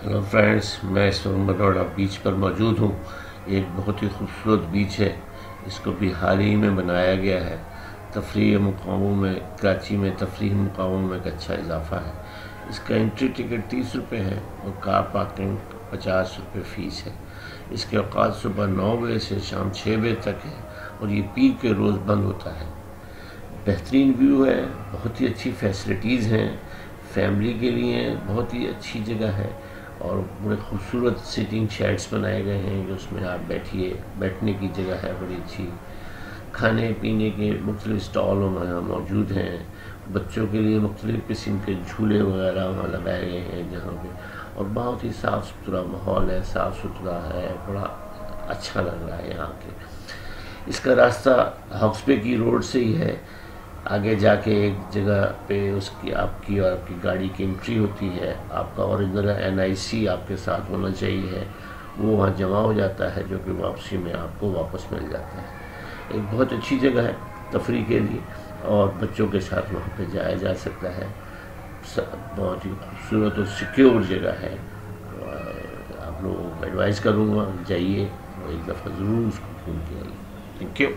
Hello friends, میں اس وقت مروڑا بیچ پر موجود ہوں۔ ایک بہت ہی خوبصورت بیچ ہے، اس کو بھی حال ہی میں بنایا گیا ہے۔ تفریح مقاموں میں کراچی میں تفریح مقاموں میں ایک اچھا اضافہ ہے۔ اس کا انٹری ٹکٹ 30 روپے ہے اور کار پارکنگ 50 روپے فیس ہے۔ اس کے اوقات صبح 9 بجے سے شام 6 بجے تک ہے اور یہ پیر کے روز بند ہوتا ہے۔ بہترین ویو ہے، بہت ہی اچھی فیسلٹیز ہیں، فیملی کے لیے بہت ہی اچھی جگہ ہے اور بڑے خوبصورت سیٹنگ شیڈس بنائے گئے ہیں کہ اس میں آپ بیٹھنے کی جگہ ہے بڑی اچھی۔ کھانے پینے کے مختلف اسٹال وہاں موجود ہیں۔ بچوں کے لیے مختلف قسم کے جھولے وغیرہ وہاں لگائے گئے ہیں جہاں پہ، اور بہت ہی صاف ستھرا ماحول ہے، صاف ستھرا ہے، بڑا اچھا لگ رہا ہے یہاں کے۔ اس کا راستہ ہاکس بے کی روڈ سے ہی ہے۔ آگے جا کے ایک جگہ پہ اس کی آپ کی گاڑی کی انٹری ہوتی ہے۔ آپ کا اوریجنل NIC آپ کے ساتھ ہونا چاہیے، وہ وہاں جمع ہو جاتا ہے جو کہ واپسی میں آپ کو واپس مل جاتا ہے۔ ایک بہت اچھی جگہ ہے تفریح کے لیے اور بچوں کے ساتھ وہاں پہ جایا جا سکتا ہے۔ بہت ہی خوبصورت اور سیکیور جگہ ہے۔ آپ لوگوں کو ایڈوائز کروں گا، جائیے اور ایک دفعہ ضرور اس کو گھوم کے آئیے۔ Thank you.